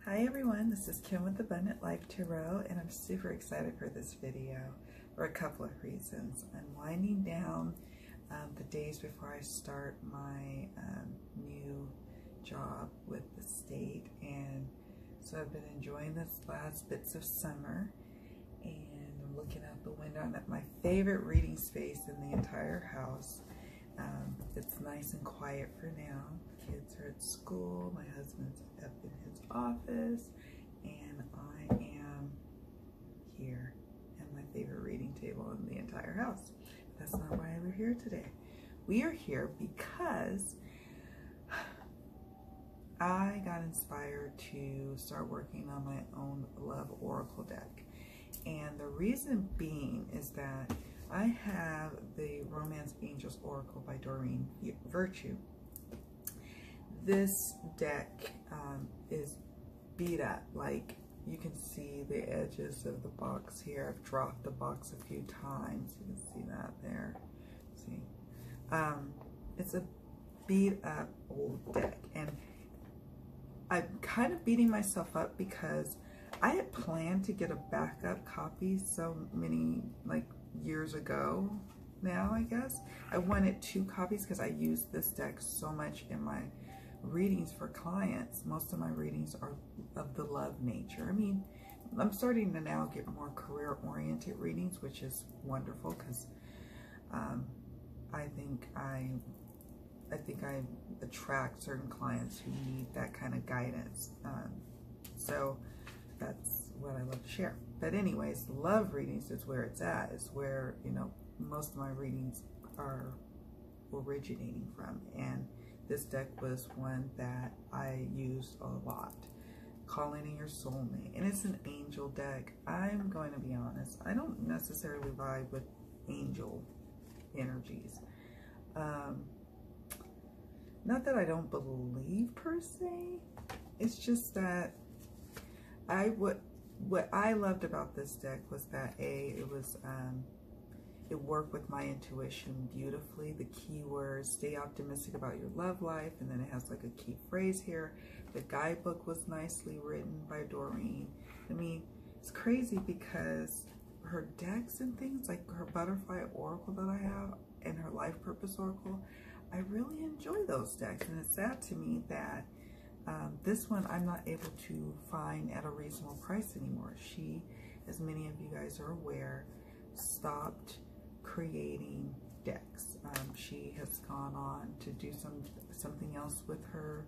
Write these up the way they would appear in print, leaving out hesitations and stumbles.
Hi everyone, this is Kim with Abundant Life Tarot, and I'm super excited for this video for a couple of reasons. I'm winding down the days before I start my new job with the state, and so I've been enjoying this last bits of summer, and I'm looking out the window. I'm at my favorite reading space in the entire house. It's nice and quiet for now. Kids are at school, my husband's up in his office, and I am here at my favorite reading table in the entire house. That's not why we're here today. We are here because I got inspired to start working on my own love oracle deck. And the reason being is that I have the Romance Angels Oracle by Doreen Virtue. This deck is beat up. Like, you can see the edges of the box here. I've dropped the box a few times. You can see that there. See, it's a beat up old deck, and I'm kind of beating myself up because I had planned to get a backup copy so many years ago now, I guess. I wanted 2 copies because I use this deck so much in my readings for clients. Most of my readings are of the love nature. I mean, I'm starting to now get more career-oriented readings, which is wonderful because I think I attract certain clients who need that kind of guidance. So that's what I love to share. But anyways, love readings is where it's at. It's where, you know, most of my readings are originating from. And this deck was one that I used a lot. Calling in your soulmate. And it's an angel deck. I'm going to be honest, I don't necessarily vibe with angel energies. Not that I don't believe per se. It's just that what I loved about this deck was that it worked with my intuition beautifully. The keywords, stay optimistic about your love life, and then it has like a key phrase here. The guidebook was nicely written by Doreen. I mean, it's crazy because her decks and things, like her butterfly oracle that I have and her life purpose oracle, I really enjoy those decks. And it's sad to me that this one I'm not able to find at a reasonable price anymore. She, as many of you guys are aware, stopped creating decks. She has gone on to do something else with her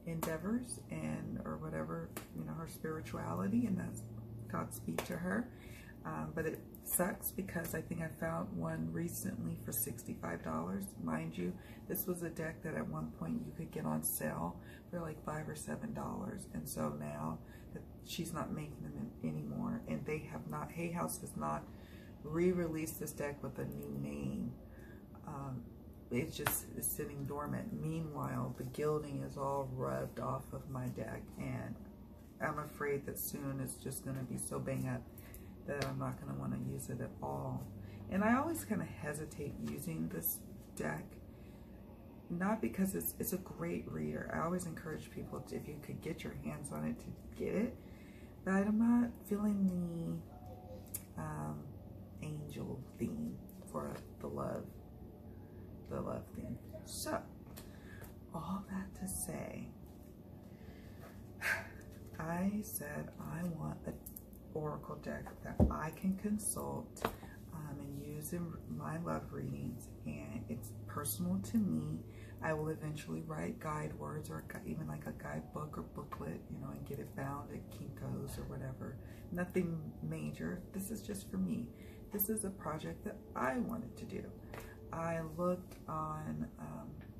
endeavors or whatever, you know, her spirituality, and that's Godspeed to her. But it sucks because I think I found one recently for $65. Mind you, this was a deck that at one point you could get on sale for like $5 or $7. And so now that she's not making them anymore, and they have not, Hay House has not re-released this deck with a new name. It just is sitting dormant. Meanwhile, the gilding is all rubbed off of my deck, and I'm afraid that soon it's just going to be so bang up that I'm not going to want to use it at all. And I always kind of hesitate using this deck, not because it's a great reader. I always encourage people to, if you could get your hands on it, to get it, but I'm not feeling the angel theme for the love theme. So all that to say, I said I want an oracle deck that I can consult and use in my love readings, and it's personal to me. I will eventually write guide words, or even like a guidebook or booklet, you know, and get it bound at Kinko's or whatever. Nothing major. This is just for me. This is a project that I wanted to do. I looked on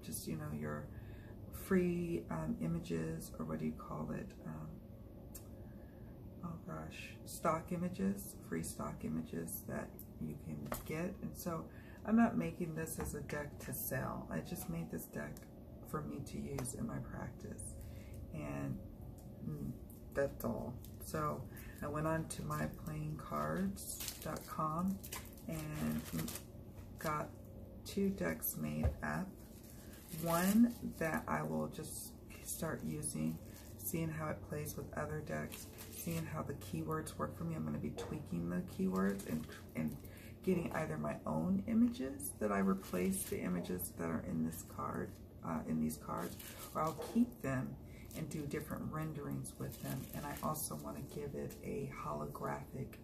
just, you know, your free images, or what do you call it? Oh gosh, stock images, free stock images that you can get. And so I'm not making this as a deck to sell. I just made this deck for me to use in my practice, and that's all. So I went on to myplayingcards.com and got 2 decks made up. One that I will just start using seeing how it plays with other decks, seeing how the keywords work for me. I'm going to be tweaking the keywords and getting either my own images that I replace the images that are in this card, in these cards, or I'll keep them and do different renderings with them. And I also want to give it a holographic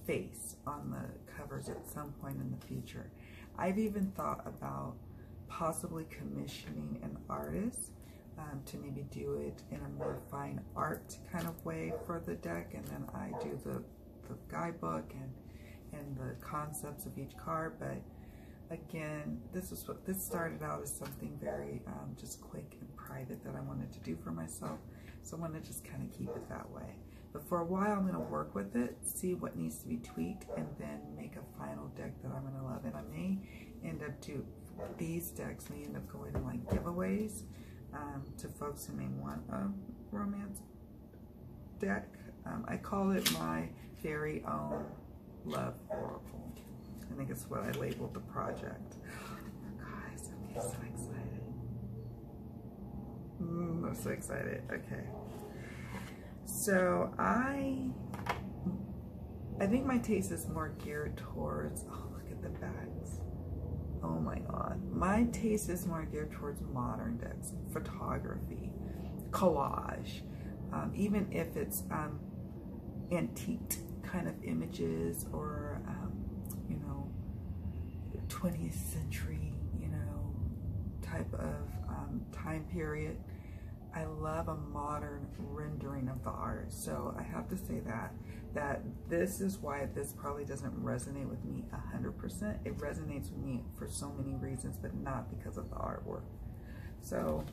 face on the covers at some point in the future. I've even thought about possibly commissioning an artist to maybe do it in a more fine art kind of way for the deck, and then I do the guidebook and the concepts of each card. But again, this started out as something very just quick and private that I wanted to do for myself, so I want to just kind of keep it that way. But for a while, I'm going to work with it, see what needs to be tweaked, and then make a final deck that I'm going to love. And I may end up these decks may end up going to like giveaways to folks who may want a romance deck. I call it my very own love oracle. I think it's what I labeled the project. Guys, I'm so excited. I'm so excited. Okay. So I think my taste is more geared towards, oh, look at the bags. Oh my God. My taste is more geared towards modern decks, photography, collage, even if it's antique kind of images or, you know, 20th century, you know, type of time period. I love a modern rendering of the art. So I have to say that this is why this probably doesn't resonate with me 100%. It resonates with me for so many reasons, but not because of the artwork. So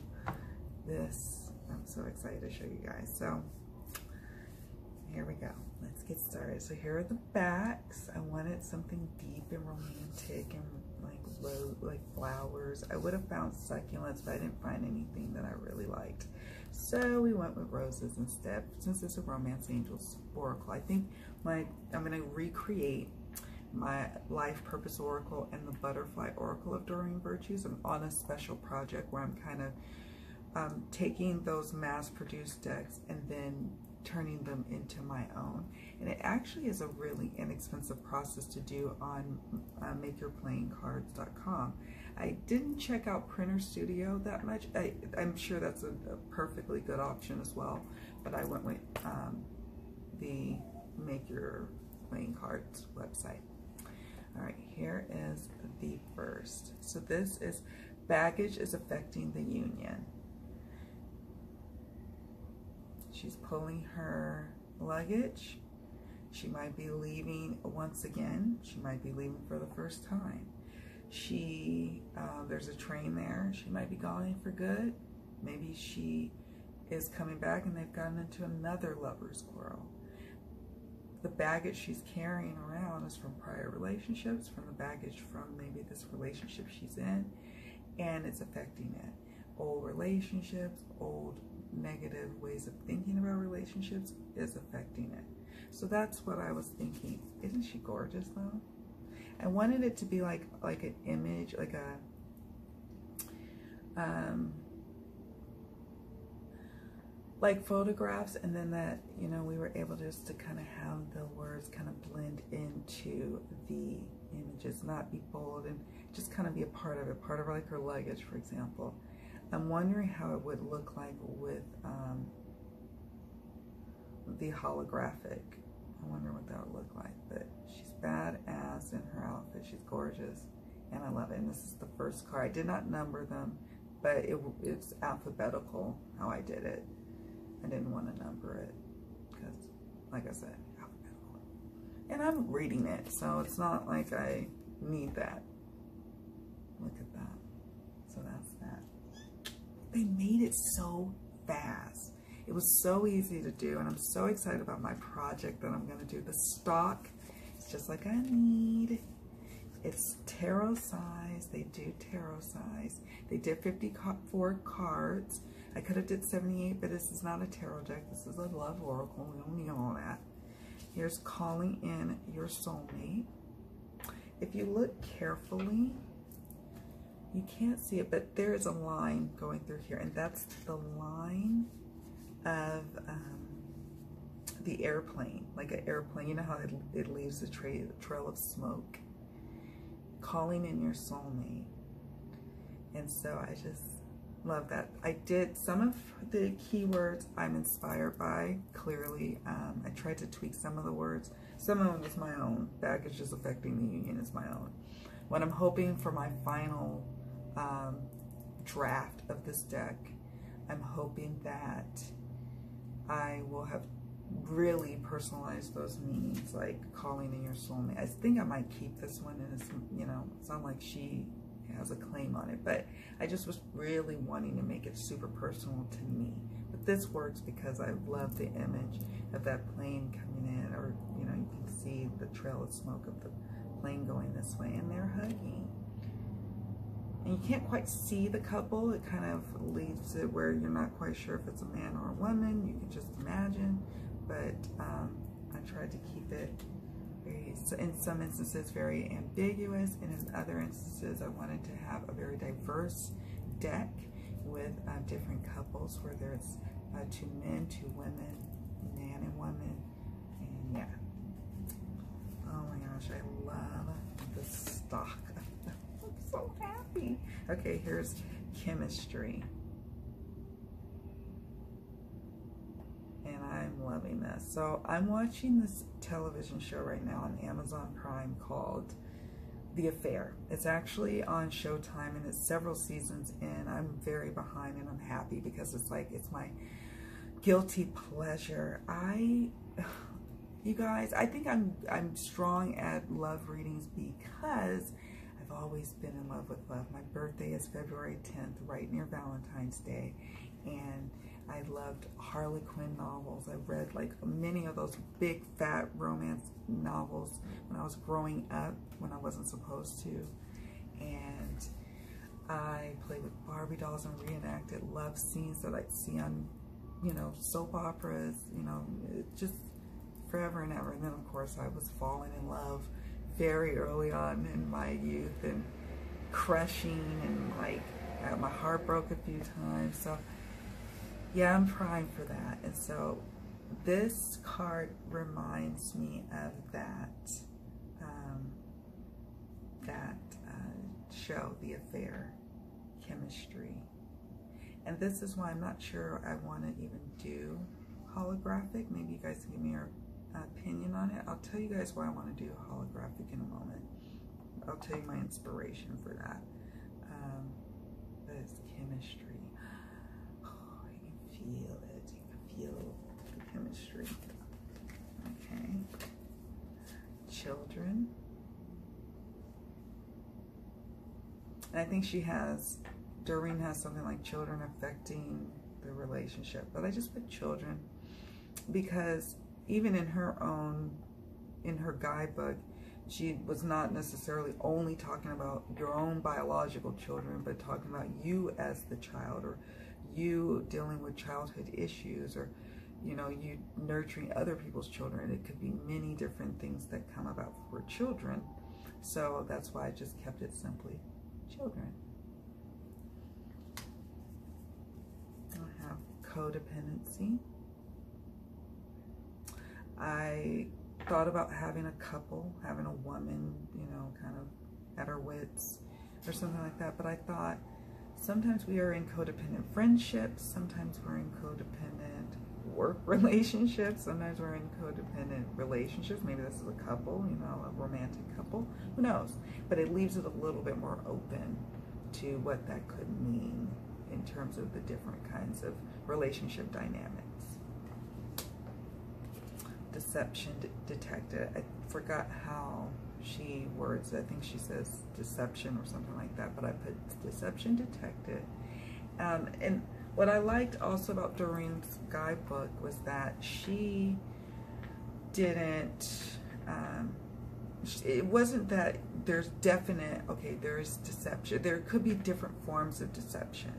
this, I'm so excited to show you guys. So here we go. Let's get started. So here are the backs. I wanted something deep and romantic and like flowers. I would have found succulents, but I didn't find anything that I really liked. So we went with roses instead. Since it's a Romance Angels oracle, I think I'm going to recreate my Life Purpose Oracle and the Butterfly Oracle of Doreen Virtues. I'm on a special project where I'm kind of taking those mass-produced decks and then turning them into my own. And it actually is a really inexpensive process to do on makeyourplayingcards.com. I didn't check out Printer Studio that much. I'm sure that's a perfectly good option as well, but I went with the Make Your Playing Cards website. All right, here is the first. So this is baggage is affecting the union. She's pulling her luggage. She might be leaving once again. She might be leaving for the first time. There's a train there. She might be gone for good. Maybe she is coming back and they've gotten into another lover's quarrel. The baggage she's carrying around is from prior relationships, from the baggage from maybe this relationship she's in, and it's affecting it. Old relationships, old negative ways of thinking about relationships is affecting it. So that's what I was thinking. Isn't she gorgeous though? I wanted it to be like an image, like photographs, and then that, you know, we were able just to kind of have the words kind of blend into the images, not be bold, and just kind of be a part of it, part of like her luggage, for example. I'm wondering how it would look like with the holographic. I wonder what that would look like. But she's badass in her outfit. She's gorgeous, and I love it. And this is the first card. I did not number them, but it's alphabetical how I did it. I didn't want to number it because, like I said, alphabetical. And I'm reading it, so it's not like I need that. Look at that. So that's that. They made it so fast. It was so easy to do, and I'm so excited about my project that I'm going to do. The stock is just like I need. It's tarot size. They do tarot size. They did 54 cards. I could have did 78, but this is not a tarot deck. This is a love oracle. We don't need all that. Here's calling in your soulmate. If you look carefully, you can't see it, but there is a line going through here, and that's the line of the airplane, like an airplane. You know how it leaves a trail of smoke, calling in your soulmate. And so I just love that. I did some of the keywords I'm inspired by, clearly. I tried to tweak some of the words. Some of them was my own. Baggage is affecting the union is my own. What I'm hoping for my final draft of this deck, I'm hoping that I will have really personalized those meanings, like calling in your soulmate. I think I might keep this one, and it's, you know, it's not like she has a claim on it, but I just was really wanting to make it super personal to me. But this works because I love the image of that plane coming in, or, you know, you can see the trail of smoke of the plane going this way, and they're hugging. And you can't quite see the couple. It kind of leaves it where you're not quite sure if it's a man or a woman. You can just imagine. But I tried to keep it very, in some instances, very ambiguous, and in other instances, I wanted to have a very diverse deck with different couples, where there's 2 men, 2 women, man and woman, and yeah. Oh my gosh, I love the stock. I'm so happy. Okay, here's chemistry. And I'm loving this. So I'm watching this television show right now on Amazon Prime called The Affair. It's actually on Showtime, and it's several seasons in. I'm very behind, and I'm happy because it's like, it's my guilty pleasure. You guys, I think I'm strong at love readings because I've always been in love with love. My birthday is February 10th, right near Valentine's Day, and I loved Harlequin novels. I read like many of those big fat romance novels when I was growing up, when I wasn't supposed to. And I played with Barbie dolls and reenacted love scenes that I'd see on, you know, soap operas, you know, just forever and ever. And then of course I was falling in love very early on in my youth, and crushing, and like I got my heart broke a few times. So yeah, I'm primed for that. And so this card reminds me of that show, The Affair, chemistry. And this is why I'm not sure I want to even do holographic. Maybe you guys can give me your opinion on it. I'll tell you guys why I want to do holographic in a moment. I'll tell you my inspiration for that. But it's chemistry. Feel it. You can feel the chemistry. Okay. Children. And I think Doreen has something like children affecting the relationship. But I just put children because even in her guidebook, she was not necessarily only talking about your own biological children, but talking about you as the child, or you dealing with childhood issues, or, you know, you nurturing other people's children. It could be many different things that come about for children. So that's why I just kept it simply children. I have codependency. I thought about having a couple, having a woman, you know, kind of at her wits or something like that. But I thought sometimes we are in codependent friendships, sometimes we're in codependent work relationships, sometimes we're in codependent relationships. Maybe this is a couple, you know, a romantic couple, who knows? But it leaves it a little bit more open to what that could mean in terms of the different kinds of relationship dynamics. Deception detected. I forgot how she words it. I think she says deception or something like that, but I put deception detected. And what I liked also about Doreen's guidebook was that she didn't, it wasn't that there's definite, okay, there's deception. There could be different forms of deception.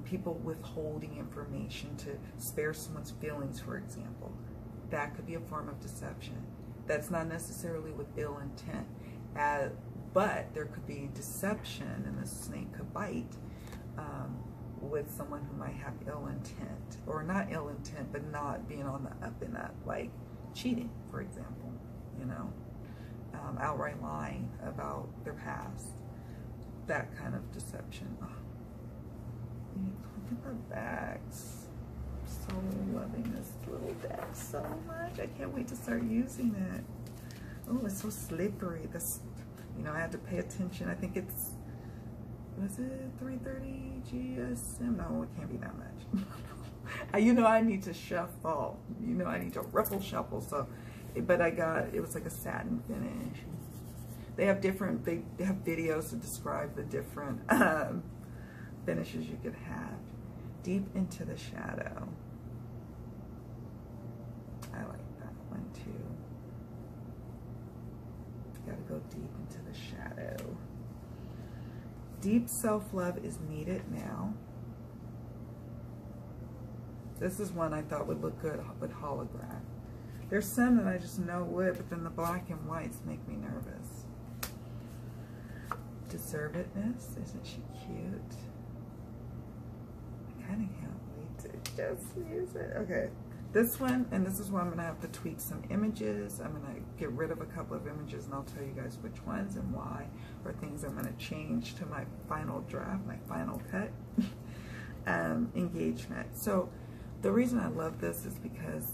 People withholding information to spare someone's feelings, for example. That could be a form of deception. That's not necessarily with ill intent, but there could be deception in the snake fight with someone who might have ill intent, or not ill intent, but not being on the up and up, like cheating, for example, you know, outright lying about their past, that kind of deception. Oh, look at the backs. So loving this little deck so much. I can't wait to start using it. Oh, it's so slippery. This, you know, I had to pay attention. I think it's, was it 330 GSM? No, it can't be that much. You know, I need to shuffle. You know, I need to ruffle shuffle. So, but I got, it was like a satin finish. They have different, they have videos to describe the different finishes you could have. Deep into the shadow. I like that one too. Gotta go deep into the shadow. Deep self-love is needed now. This is one I thought would look good with holograph. There's some that I just know would, but then the black and whites make me nervous. Deservedness, isn't she cute? I kind of can't wait to just use it. Okay, this one, and this is where I'm gonna have to tweak some images. I'm gonna get rid of a couple of images and I'll tell you guys which ones and why, or things I'm gonna change to my final draft, my final cut. Engagement. So the reason I love this is because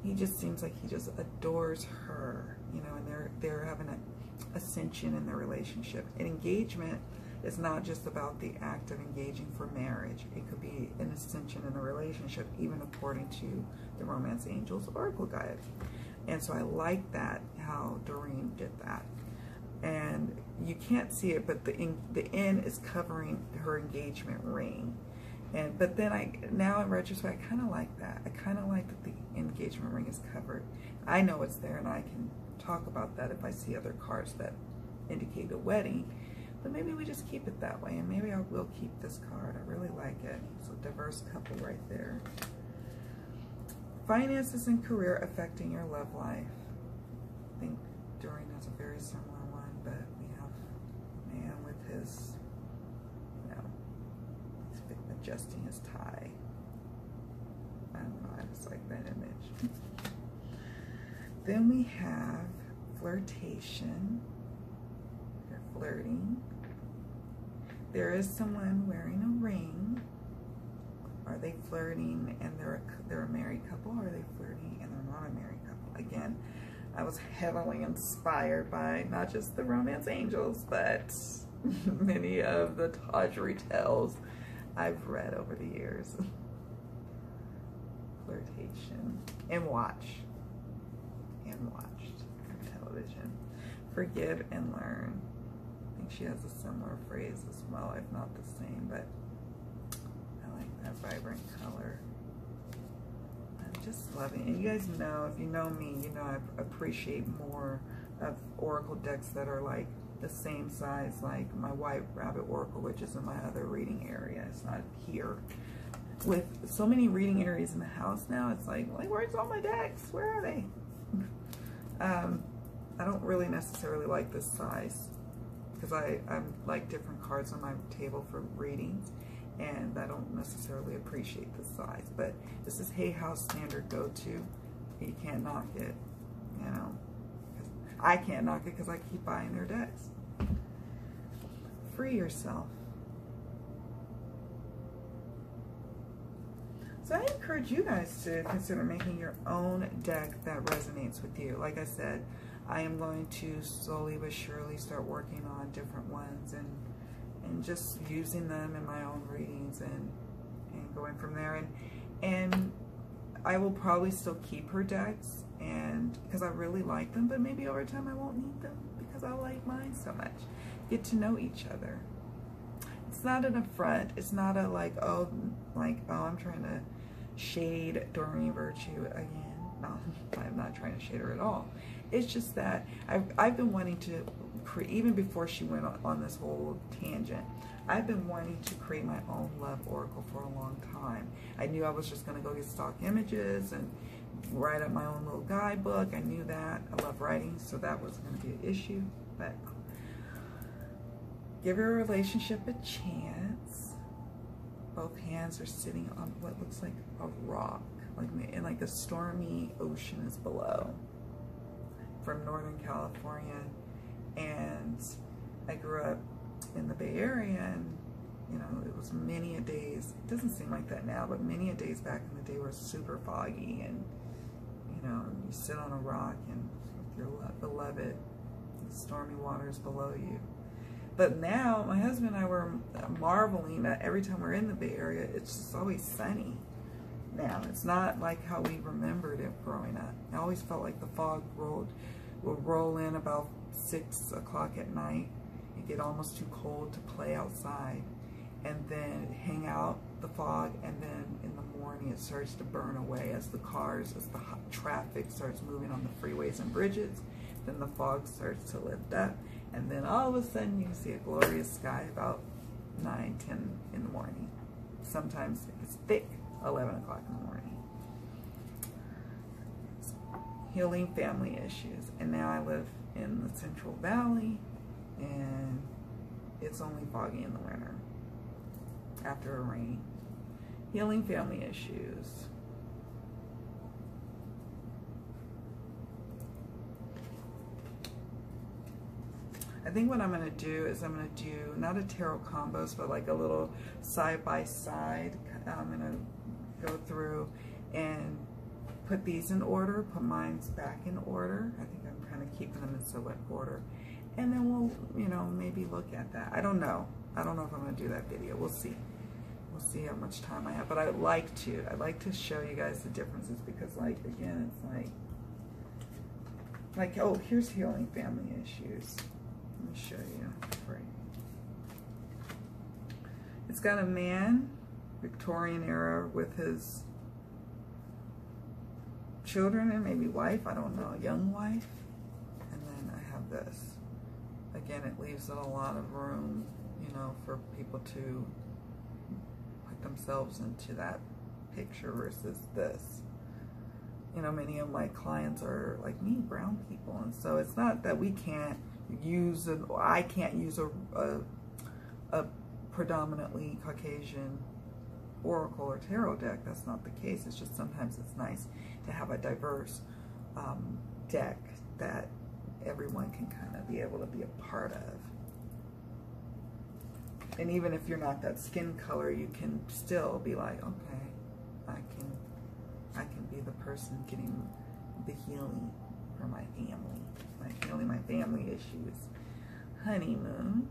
he just seems like he just adores her, you know, and they're having an ascension in their relationship. And engagement is not just about the act of engaging for marriage. It could be an ascension in a relationship, even according to the Romance Angels Oracle Guide. And so I like that, how Doreen did that. And you can't see it, but the N is covering her engagement ring. But then now in retrospect, I kind of like that. I kind of like that the engagement ring is covered. I know it's there, and I can talk about that if I see other cards that indicate a wedding. But maybe we just keep it that way, and maybe I will keep this card. I really like it. It's a diverse couple right there. Finances and career affecting your love life. I think Doreen has a very similar one, but we have a man with his, you know, he's adjusting his tie. I don't know, I just like that image. Then we have flirtation. They're flirting. There is someone wearing a ring. Are they flirting and they're a married couple? Or are they flirting and they're not a married couple? Again, I was heavily inspired by not just the Romance Angels, but many of the tawdry tales I've read over the years. Flirtation. And watched on television. Forgive and learn. I think she has a similar phrase as well, if not the same, but I like that vibrant color. I'm just loving it. And you guys know, if you know me, you know I appreciate more of oracle decks that are like the same size, like my White Rabbit Oracle, which is in my other reading area. It's not here. With so many reading areas in the house now, it's like where's all my decks? Where are they? I don't really necessarily like this size because I'm like different cards on my table for readings, and I don't necessarily appreciate this size. But this is Hay House standard go-to. You can't knock it, you know. I can't knock it because I keep buying their decks. Free yourself. So I encourage you guys to consider making your own deck that resonates with you. Like I said, I am going to slowly but surely start working on different ones and just using them in my own readings and going from there. And I will probably still keep her decks, and because I really like them, but maybe over time I won't need them because I like mine so much. Get to know each other. It's not an affront. It's not a oh, I'm trying to shade Doreen Virtue again. No, I'm not trying to shade her at all. It's just that I've been wanting to create, even before she went on this whole tangent, I've been wanting to create my own love oracle for a long time. I knew I was just going to go get stock images and write up my own little guidebook. I knew that. I love writing, so that wasn't going to be an issue. But Give your relationship a chance. Both hands are sitting on what looks like a rock, like a stormy ocean is below. From Northern California, and I grew up in the Bay Area, and you know, it was many a days, it doesn't seem like that now, but many a days back in the day were super foggy, and you know, you sit on a rock and with your beloved, the stormy waters below you. But now my husband and I were marveling that every time we're in the Bay Area, it's just always sunny. Now it's not like how we remembered it growing up. I always felt like the fog would roll in about 6 o'clock at night. It get almost too cold to play outside, and then hang out the fog, and then in the morning it starts to burn away as the traffic starts moving on the freeways and bridges. Then the fog starts to lift up, and then all of a sudden you can see a glorious sky about 9, 10 in the morning. Sometimes it's thick, 11 o'clock in the morning. Healing family issues. And now I live in the Central Valley, and it's only foggy in the winter after a rain. Healing family issues. I think what I'm going to do is I'm going to do not a tarot combos, but like a little side by side. I'm going to go through and put these in order, put mine back in order. I think I'm kind of keeping them in select order. And then we'll, you know, maybe look at that. I don't know. I don't know if I'm going to do that video. We'll see. We'll see how much time I have. But I'd like to show you guys the differences, because, like, again, it's like, oh, here's healing family issues. Let me show you. Right. It's got a man, Victorian era, with his children and maybe wife, I don't know, young wife. And then I have this. Again, it leaves a lot of room, you know, for people to put themselves into that picture versus this. You know, many of my clients are like me, brown people, and so it's not that we can't use I can't use a predominantly Caucasian oracle or tarot deck. That's not the case. It's just sometimes it's nice to have a diverse deck that everyone can kind of be able to be a part of. And even if you're not that skin color, you can still be like, okay, I can be the person getting the healing for my family, like healing my family issues. Honeymoon.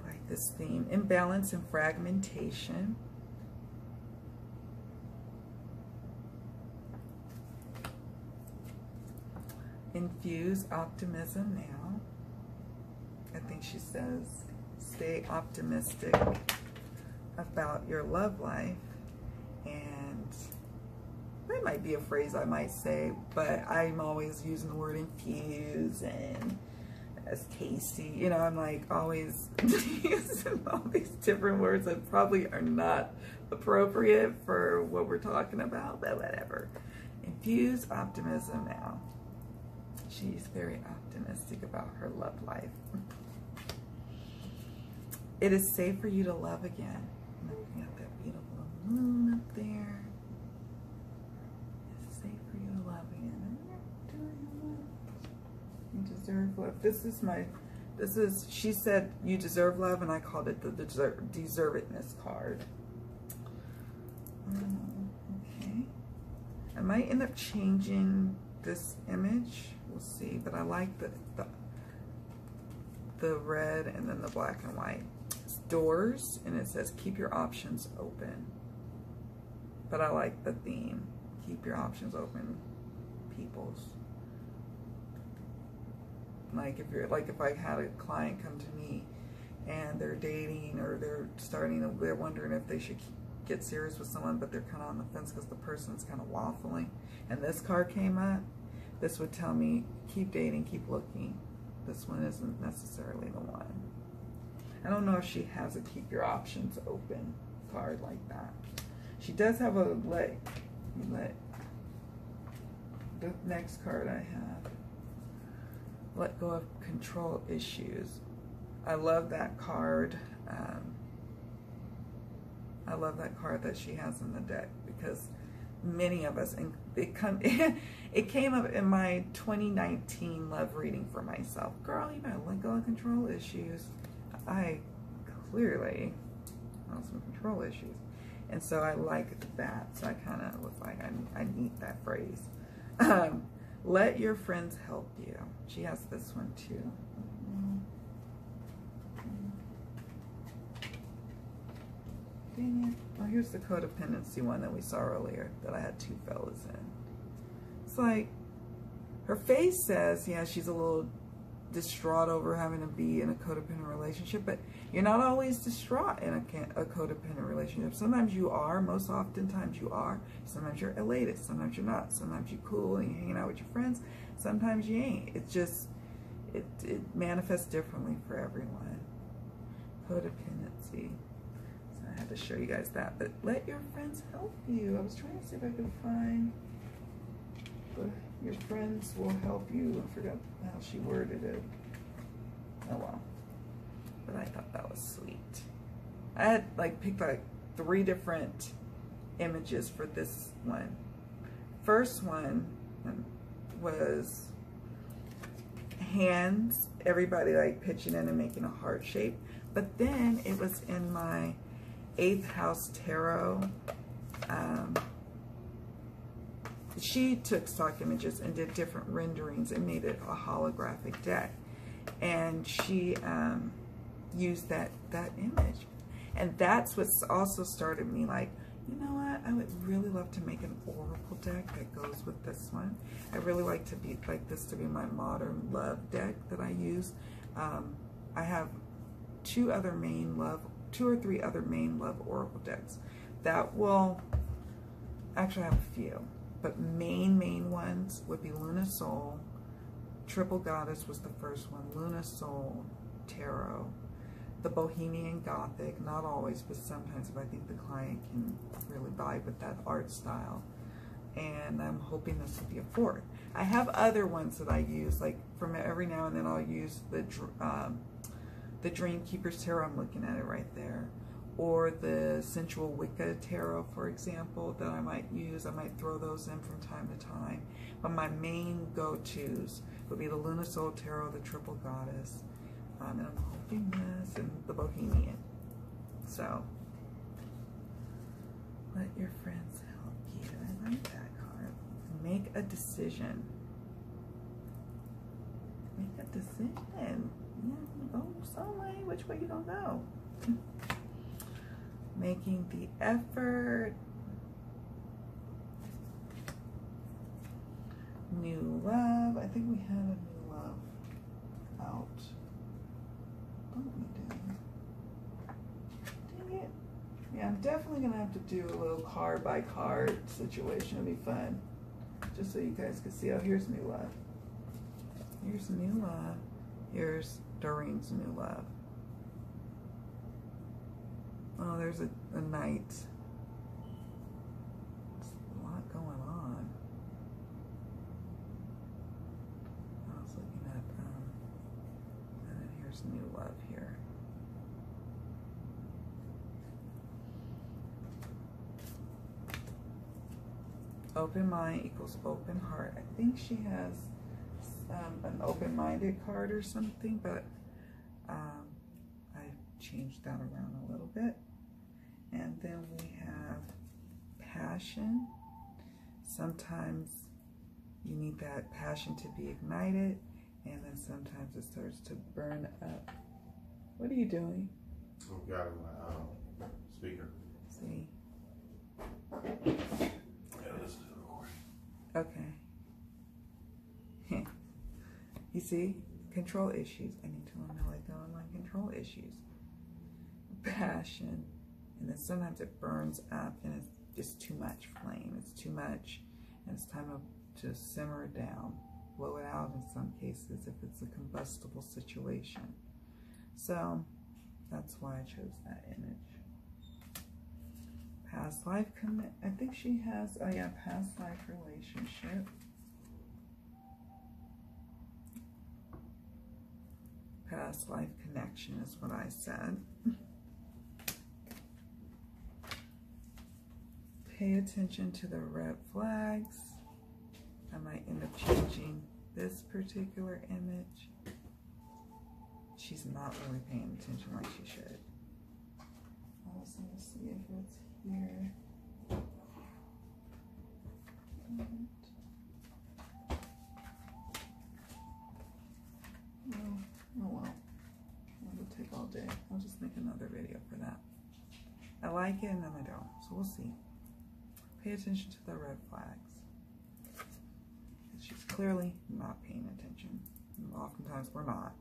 Like this theme, imbalance and fragmentation. Infuse optimism now. I think she says, stay optimistic about your love life. And that might be a phrase I might say, but I'm always using the word infuse and as tasty. You know, I'm like always using all these different words that probably are not appropriate for what we're talking about, but whatever. Infuse optimism now. She's very optimistic about her love life. It is safe for you to love again. Looking at that beautiful moon up there. It's safe for you to love again. You deserve love. She said you deserve love, and I called it the deservedness card. Okay. I might end up changing this image. We'll see, but I like the red and then the black and white. It's doors, and it says keep your options open. But I like the theme. Keep your options open, peoples. Like if I had a client come to me and they're dating or they're wondering if they should get serious with someone, but they're kind of on the fence because the person's kind of waffling, and this card came up, this would tell me, keep dating, keep looking. This one isn't necessarily the one. I don't know if she has a keep your options open card like that. She does have a let. The next card I have let go of control issues. I love that card. I love that card that she has in the deck, because many of us, and it came up in my 2019 love reading for myself. Girl, you better let go of control issues. I clearly have some control issues. And so I like that. So I kind of was like, I need that phrase. Let your friends help you. She has this one too. Dang it. Oh, here's the codependency one that we saw earlier that I had two fellas in. It's like, her face says, yeah, she's a little distraught over having to be in a codependent relationship, but you're not always distraught in a codependent relationship. Sometimes you are, most oftentimes you are. Sometimes you're elated, sometimes you're not. Sometimes you're cool and you're hanging out with your friends. Sometimes you ain't. It's just, it manifests differently for everyone. Codependency. I had to show you guys that, but let your friends help you. I was trying to see if I could find your friends will help you. I forgot how she worded it. Oh well. But I thought that was sweet. I had like picked like 3 different images for this one. First one was hands, everybody like pitching in and making a heart shape. But then it was in my 8th house tarot. She took stock images and did different renderings and made it a holographic deck, and she used that image, and that's what's also started me like, you know what, I would really love to make an oracle deck that goes with this one. I really like this to be my modern love deck that I use. I have 2 or 3 other main love oracle decks that will actually have a few, but main ones would be Luna Soul, Triple Goddess was the first one, Luna Soul, Tarot, the Bohemian Gothic, not always, but sometimes if I think the client can really vibe with that art style, and I'm hoping this will be a 4th. I have other ones that I use, like from every now and then I'll use the Dream Keeper's Tarot, I'm looking at it right there, or the Sensual Wicca Tarot, for example, that I might use. I might throw those in from time to time. But my main go-tos would be the Luna Soul Tarot, the Triple Goddess, and I'm hoping this, and the Bohemian. So, let your friends help you. I like that card. Make a decision. Make a decision. Yeah, go some way. Which way you gonna go? Making the effort. New love. I think we had a new love out. What we doing? Dang it. Yeah, I'm definitely gonna have to do a little card by card situation. It'll be fun. Just so you guys can see. Oh, here's new love. Here's new love. Here's Doreen's new love. Oh, there's a knight. There's a lot going on. I was looking at, and then here's new love here. Open mind equals open heart. I think she has an open-minded card or something, but I changed that around a little bit. And then we have passion. Sometimes you need that passion to be ignited, and then sometimes it starts to burn up. What are you doing? I've got my speaker. See? Yeah, this is the recording. Okay. You see? Control issues. I need to learn how to let go of my control issues. Passion. And then sometimes it burns up and it's just too much flame. It's too much. And it's time to simmer it down. Blow it out in some cases if it's a combustible situation. So that's why I chose that image. Past life commit. I think she has, oh yeah, past life relationship. past life connection is what I said. Pay attention to the red flags. I might end up changing this particular image. She's not really paying attention like she should. I was going to see if it's here. Oh well. It'll take all day. I'll just make another video for that. I like it and then I don't. So we'll see. Pay attention to the red flags. She's clearly not paying attention. Oftentimes we're not.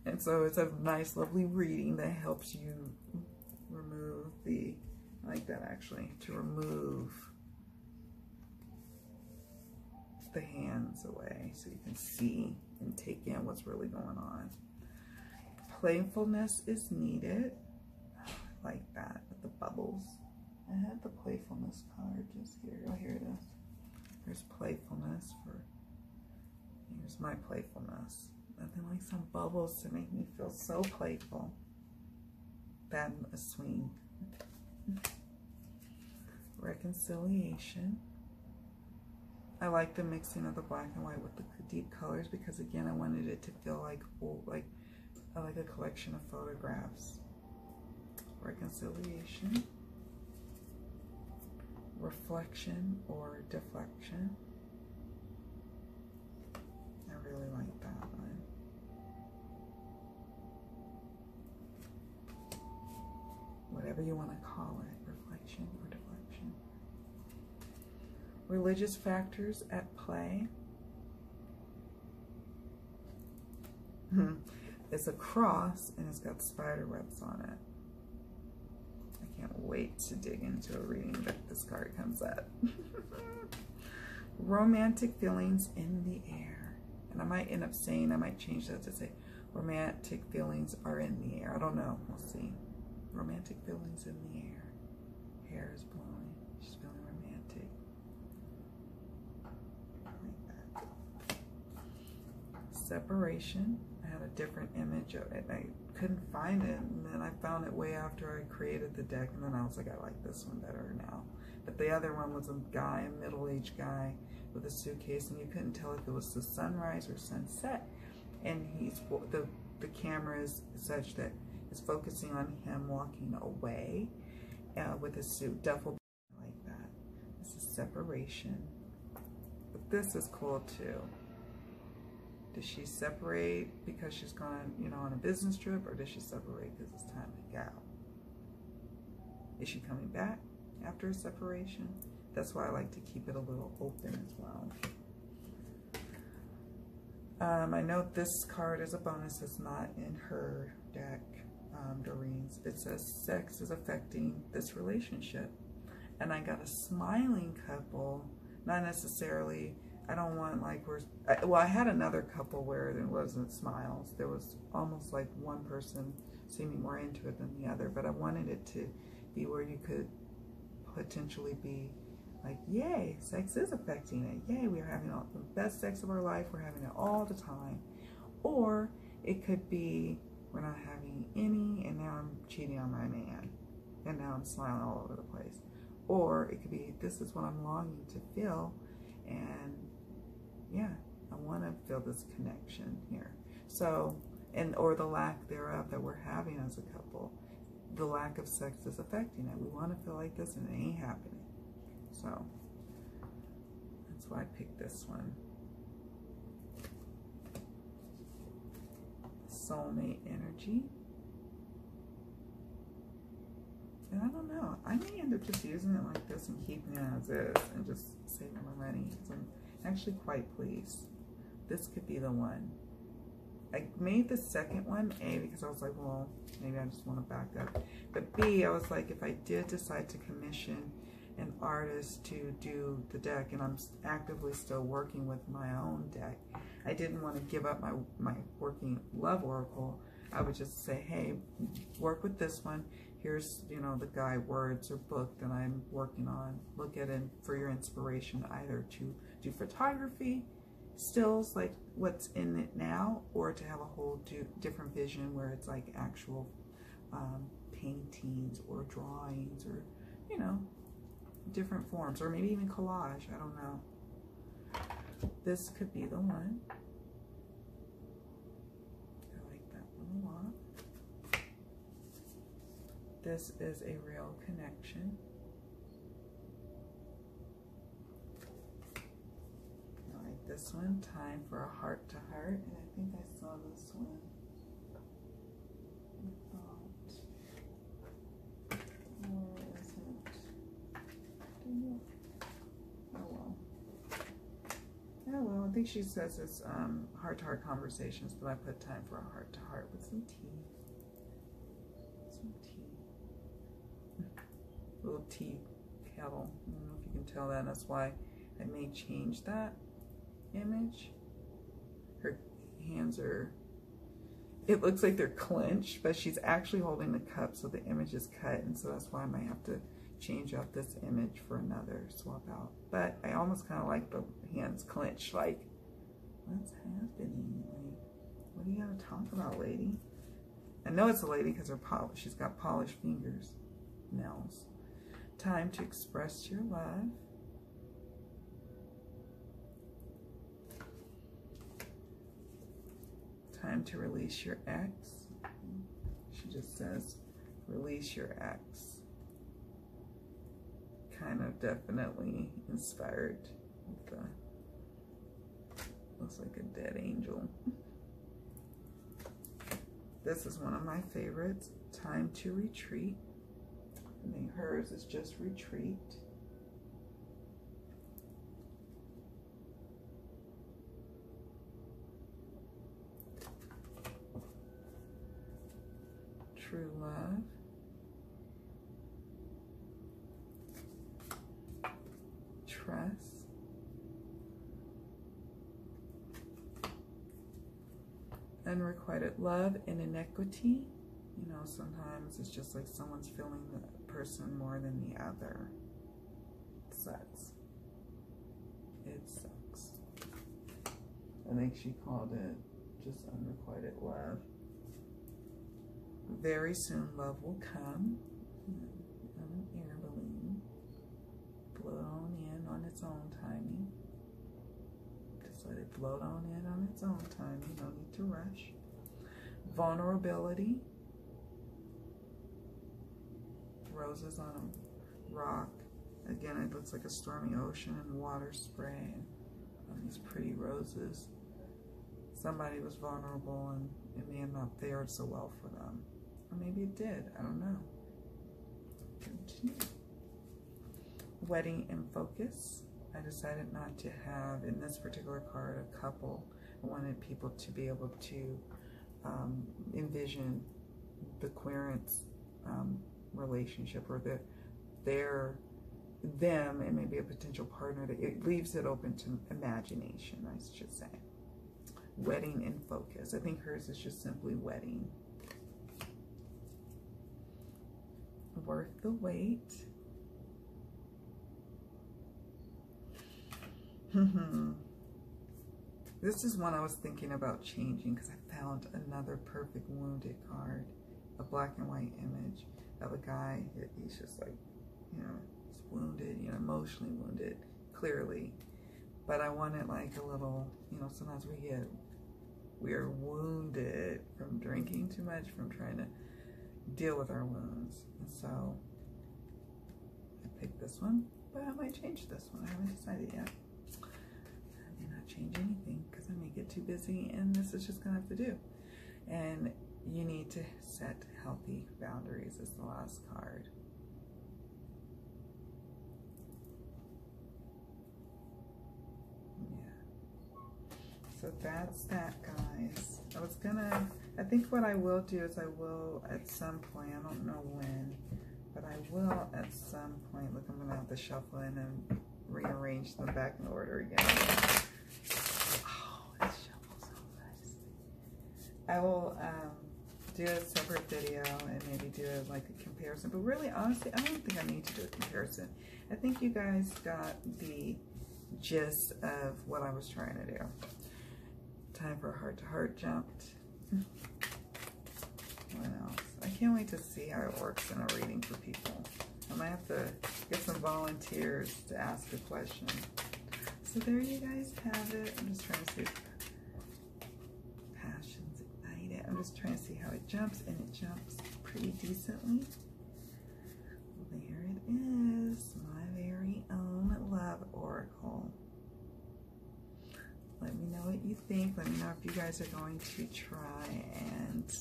And so it's a nice, lovely reading that helps you remove the, I like that actually, to remove the hands away so you can see and take in what's really going on. Playfulness is needed. I like that with the bubbles. I had the playfulness card just here. Oh, here it is. There's playfulness for, here's my playfulness. Nothing like some bubbles to make me feel so playful. That and a swing. Reconciliation. I like the mixing of the black and white with the deep colors because again, I wanted it to feel like old, like a collection of photographs. Reconciliation. Reflection or deflection. I really like that one. Whatever you want to call it, reflection or deflection. Religious factors at play. It's a cross and it's got spider webs on it. I can't wait to dig into a reading that this card comes at. Romantic feelings in the air. And I might end up saying, I might change that to say, romantic feelings are in the air. I don't know. We'll see. Romantic feelings in the air. Hair is blowing. She's feeling romantic. Like that. Separation. I had a different image of it. I couldn't find it, and then I found it way after I created the deck, and then I was like, I like this one better now. But the other one was a guy, a middle-aged guy with a suitcase, and you couldn't tell if it was the sunrise or sunset. And the camera is such that it's focusing on him walking away with a suit, duffel bag like that. This is separation. But this is cool too. Does she separate because she's gone, on a business trip, or does she separate because it's time to go? Is she coming back after a separation? That's why I like to keep it a little open as well. I know this card is a bonus. It's not in her deck, Doreen's. It says sex is affecting this relationship. And I got a smiling couple, not necessarily, I don't want like, I had another couple where there wasn't smiles. There was almost like one person seeming more into it than the other, but I wanted it to be where you could potentially be like, yay, sex is affecting it. Yay, we're having all the best sex of our life. We're having it all the time. Or it could be, we're not having any, and now I'm cheating on my man. And now I'm smiling all over the place. Or it could be, this is what I'm longing to feel. And yeah, I want to feel this connection here. So, or the lack thereof that we're having as a couple. The lack of sex is affecting it. We want to feel like this and it ain't happening. So, that's why I picked this one. Soulmate energy. And I don't know. I may end up just using it like this and keeping it as is and just saving my money. So I'm actually quite pleased. This could be the one. I made the second one, A, because I was like, well, maybe I just want to back up. But B, I was like, if I did decide to commission an artist to do the deck, and I'm actively still working with my own deck, I didn't want to give up my working love oracle. I would just say, hey, work with this one. Here's, the guide words or book that I'm working on. Look at it for your inspiration, either to do photography, stills like what's in it now, or to have a whole different vision where it's like actual paintings or drawings, or, you know, different forms, or maybe even collage. I don't know. This could be the one. I like that one a lot. This is A Real Connection. I like this one, Time for a Heart to Heart, and I think I saw this one. I think she says it's heart-to-heart conversations, but I put Time for a Heart-to-Heart with some tea. Some tea. Little tea kettle. I don't know if you can tell that. That's why I may change that image. Her hands are, it looks like they're clenched, but she's actually holding the cup, so the image is cut, and so that's why I might have to change out this image for another swap out. But I almost kind of like the hands clenched, like, what's happening? Like, what do you gotta talk about, lady? I know it's a lady because she's got polished fingers, nails. Time to express your love. Time to release your ex. She just says, release your ex. Kind of definitely inspired with the, looks like a dead angel. This is one of my favorites, Time to Retreat. And then hers is just Retreat. True Love. Trust. Unrequited love and inequity. You know, sometimes it's just like someone's feeling the person more than the other. It sucks. It sucks. I think she called it just unrequited love. Very soon love will come. An air balloon. Blow on in on its own timing. Just let it float on in on its own timing. No need to rush. Vulnerability. Roses on a rock. Again, it looks like a stormy ocean and water spray on these pretty roses. Somebody was vulnerable and it may have not fared so well for them. Or maybe it did. I don't know. Continue. Wedding in focus. I decided not to have, in this particular card, a couple. I wanted people to be able to envision the querent's relationship, or them and maybe a potential partner. That it leaves it open to imagination, I should say. Wedding in focus. I think hers is just simply wedding. Worth the wait. This is one I was thinking about changing because I found another perfect wounded card, a black and white image of a guy. He's just like, you know, he's wounded, you know, emotionally wounded, clearly. But I wanted like a little, you know, sometimes we're wounded from drinking too much, from trying to deal with our wounds. And so I picked this one, but I might change this one. I haven't decided yet. I may not change anything because I may get too busy, and this is just gonna have to do. And you need to set healthy boundaries is the last card. Yeah. So that's that, guys. I think what I will do is I will at some point, I don't know when, but I will at some point, look, I'm gonna have to shuffle in and rearrange them back in order again. Oh, this shuffles so fast. I will do a separate video and maybe do like a comparison, but really, honestly, I don't think I need to do a comparison. I think you guys got the gist of what I was trying to do. Time for a heart-to-heart jumped. What else? I can't wait to see how it works in a reading for people. I might have to get some volunteers to ask a question. So there you guys have it. I'm just trying to see if passions ignited. I'm just trying to see how it jumps, and it jumps pretty decently. There it is, my very own love oracle. Let me know what you think. Let me know if you guys are going to try and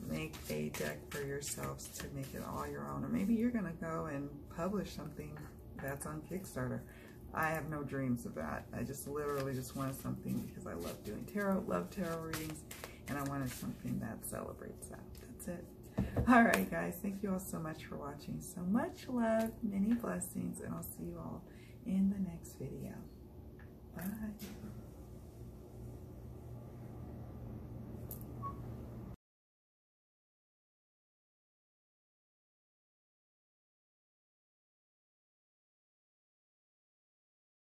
make a deck for yourselves to make it all your own. Or maybe you're going to go and publish something that's on Kickstarter. I have no dreams of that. I just literally just wanted something because I love doing tarot, love tarot readings, and I wanted something that celebrates that. That's it. All right, guys. Thank you all so much for watching. So much love, many blessings, and I'll see you all in the next video. Bye.